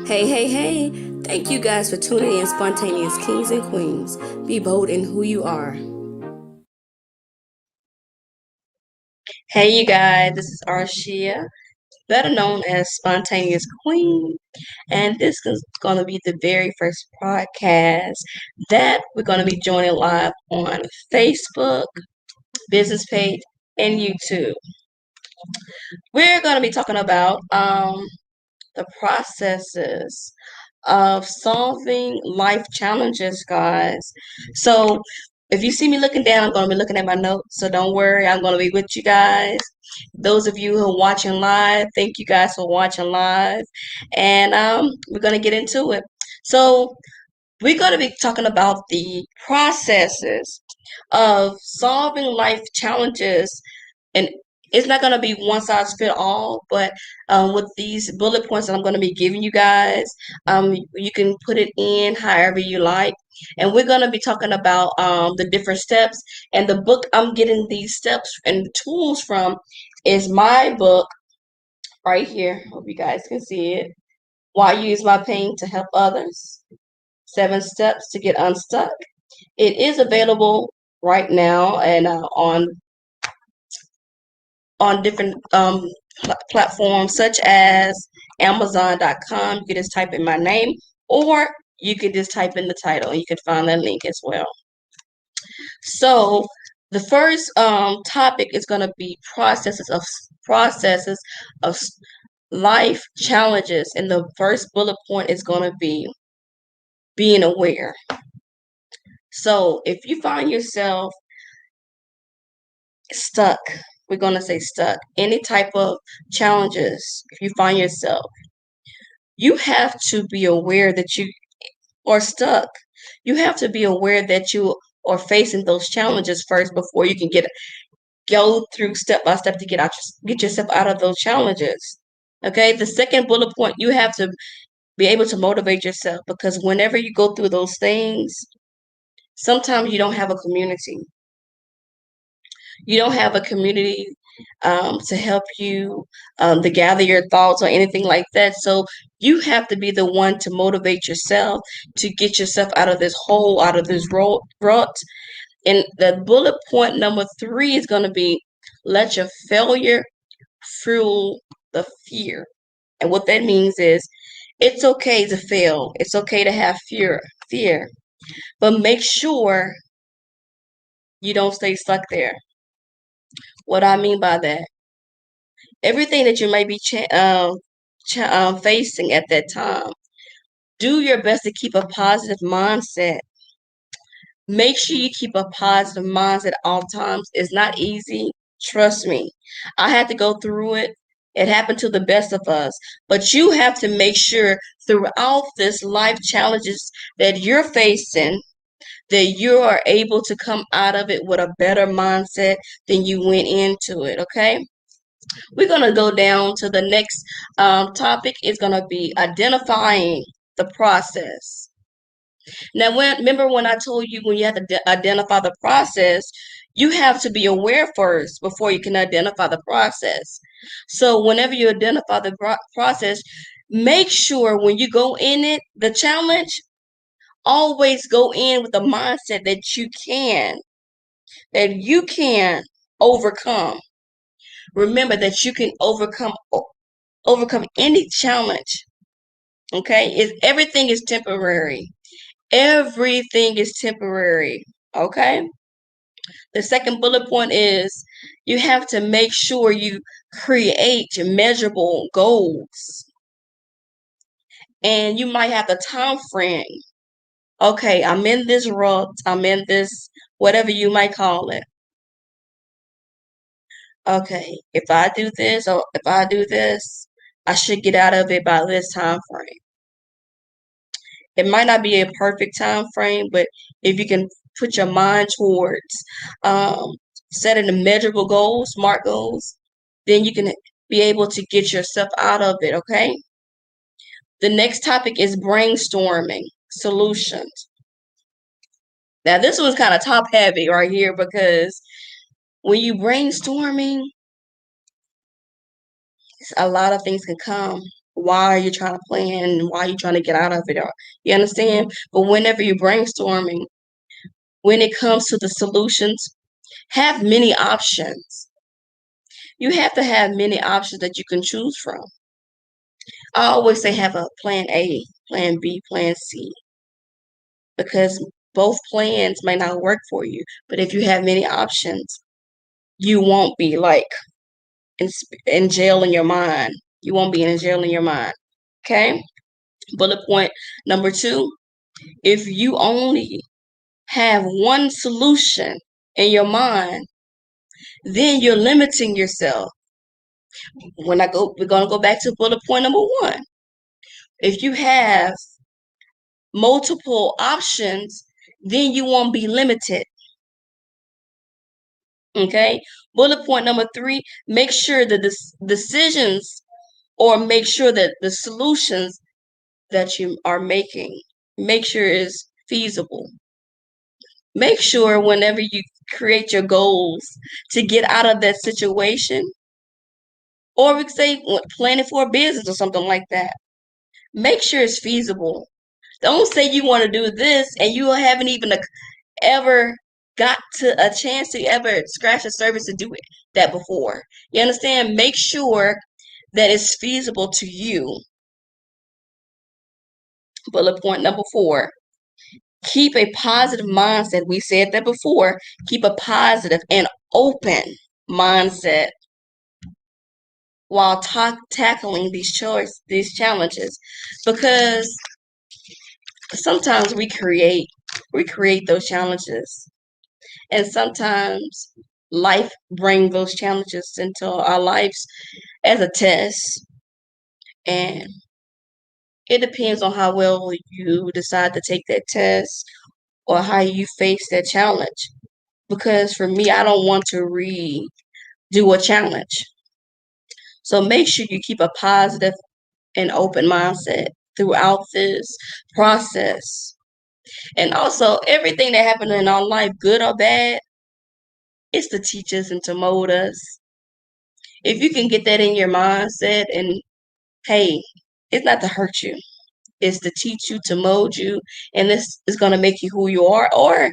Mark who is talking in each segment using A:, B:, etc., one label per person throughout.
A: Hey, hey, hey! Thank you guys for tuning in, Spontaneous Kings and Queens. Be bold in who you are. Hey, you guys, this is Arshia, better known as Spontaneous Queen, and this is going to be the very first podcast that we're going to be joining live on Facebook, business page, and YouTube. We're going to be talking about the processes of solving life challenges, guys. So if you see me looking down, I'm going to be looking at my notes. So don't worry, I'm going to be with you guys. Those of you who are watching live, thank you guys for watching live. And we're going to get into it. So we're going to be talking about the processes of solving life challenges, and it's not going to be one size fit all, but with these bullet points that I'm going to be giving you guys, you can put it in however you like. And we're going to be talking about the different steps. And the book I'm getting these steps and tools from is my book right here. Hope you guys can see it. Why Use My Pain to Help Others. 7 Steps to Get Unstuck. It is available right now and on different platforms such as Amazon.com. You can just type in my name, or you can just type in the title and you can find that link as well. So the first topic is going to be processes of life challenges, and the first bullet point is going to be being aware. So if you find yourself stuck, we're going to say stuck, any type of challenges, if you find yourself, you have to be aware that you are stuck. You have to be aware that you are facing those challenges first before you can go through step by step to get yourself out of those challenges. Okay, the second bullet point, you have to be able to motivate yourself, because whenever you go through those things, sometimes you don't have a community. You don't have a community to help you to gather your thoughts or anything like that. So you have to be the one to motivate yourself to get yourself out of this hole, out of this rut. And the bullet point number 3 is going to be let your failure fuel the fear. And what that means is it's okay to fail. It's okay to have fear, but make sure you don't stay stuck there. What I mean by that, everything that you may be facing at that time, do your best to keep a positive mindset. Make sure you keep a positive mindset at all times. It's not easy. Trust me. I had to go through it. It happened to the best of us. But you have to make sure throughout this life challenges that you're facing, that you are able to come out of it with a better mindset than you went into it, okay? We're going to go down to the next topic. Is going to be identifying the process. Now, remember when I told you when you have to identify the process, you have to be aware first before you can identify the process. So whenever you identify the process, make sure when you go in it, the challenge, always go in with the mindset that you can overcome. Remember that you can overcome any challenge. Okay? Everything is temporary. Everything is temporary. Okay? The second bullet point is you have to make sure you create measurable goals. And you might have the time frame. Okay, I'm in this rut, I'm in this, whatever you might call it. Okay, if I do this or if I do this, I should get out of it by this time frame. It might not be a perfect time frame, but if you can put your mind towards setting a measurable goals, smart goals, then you can be able to get yourself out of it, okay? The next topic is brainstorming solutions. Now, this one's kind of top heavy right here, because when you brainstorming, a lot of things can come. why are you trying to plan? Why are you trying to get out of it? You understand? But whenever you're brainstorming, when it comes to the solutions, have many options. You have to have many options that you can choose from. I always say have a plan A, plan B, plan C, because both plans may not work for you. But if you have many options, you won't be like in jail in your mind. You won't be in jail in your mind. Okay? Bullet point number 2, if you only have one solution in your mind, then you're limiting yourself. We're going to go back to bullet point number 1. If you have multiple options, then you won't be limited. Okay? Bullet point number 3, make sure that the decisions, or make sure that the solutions that you are making, make sure is feasible. Make sure whenever you create your goals to get out of that situation, or we could say planning for a business or something like that, make sure it's feasible. Don't say you want to do this and you haven't even ever got to a chance to ever scratch the surface to do that before. You understand? Make sure that it's feasible to you. Bullet point number 4, keep a positive mindset. We said that before. Keep a positive and open mindset while tackling these challenges, because sometimes we create those challenges, and sometimes life brings those challenges into our lives as a test, and it depends on how well you decide to take that test or how you face that challenge. Because for me, I don't want to redo a challenge. So make sure you keep a positive and open mindset throughout this process. And also, everything that happened in our life, good or bad, it's to teach us and to mold us. If you can get that in your mindset, and hey, it's not to hurt you, it's to teach you, to mold you, and this is going to make you who you are. Or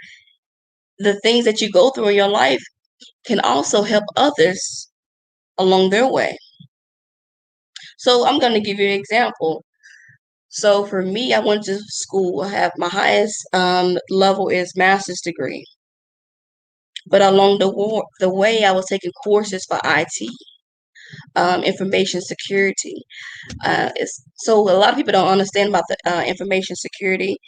A: the things that you go through in your life can also help others along their way. So I'm going to give you an example. So for me, I went to school. I have my highest level is master's degree. But along the way, I was taking courses for IT, information security. So a lot of people don't understand about the information security,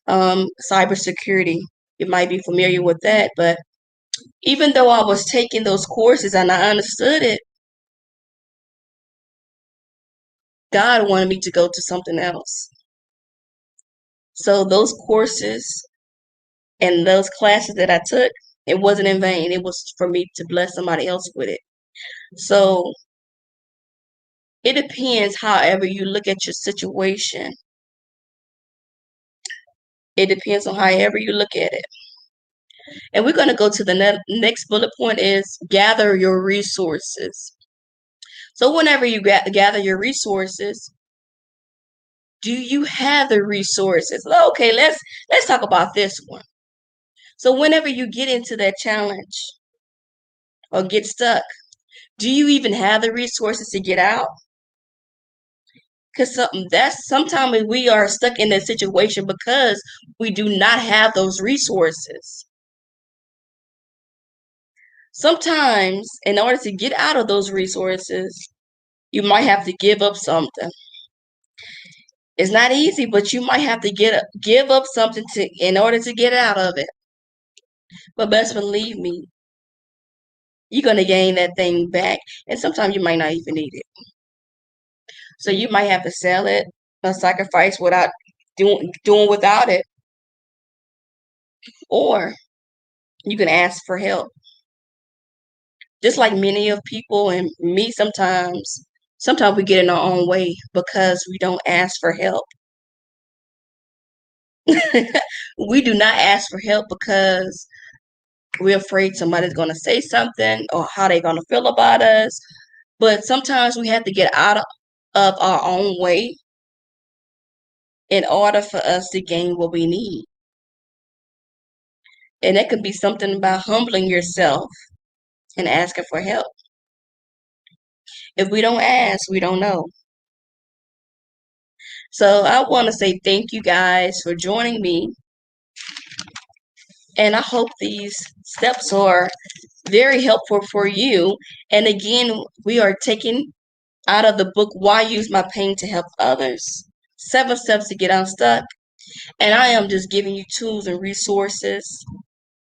A: cybersecurity. You might be familiar with that, but even though I was taking those courses and I understood it, God wanted me to go to something else. So those courses and those classes that I took, it wasn't in vain. It was for me to bless somebody else with it. So it depends however you look at your situation. It depends on however you look at it. And we're going to go to the next bullet point is gather your resources. So whenever you gather your resources, do you have the resources? Okay, let's talk about this one. So whenever you get into that challenge or get stuck, do you even have the resources to get out? Because sometimes we are stuck in that situation because we do not have those resources. Sometimes, in order to get out of those resources, you might have to give up something. It's not easy, but you might have to give up something in order to get out of it. But best believe me, you're gonna gain that thing back, and sometimes you might not even need it. So you might have to sell it or sacrifice without doing without it, or you can ask for help. Just like many of people and me, sometimes we get in our own way because we don't ask for help. We do not ask for help because we're afraid somebody's going to say something or how they're going to feel about us. But sometimes we have to get out of our own way in order for us to gain what we need. And that could be something about humbling yourself and asking for help. If we don't ask, we don't know. So I want to say thank you guys for joining me. And I hope these steps are very helpful for you. And again, we are taking out of the book, Why Use My Pain to Help Others? 7 Steps to Get Unstuck. And I am just giving you tools and resources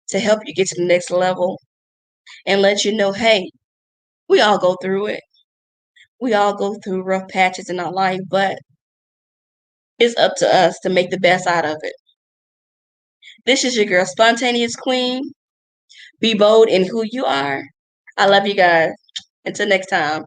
A: to help you get to the next level and let you know, hey, we all go through it. We all go through rough patches in our life, but it's up to us to make the best out of it. This is your girl, Spontaneous Queen. Be bold in who you are. I love you guys. Until next time.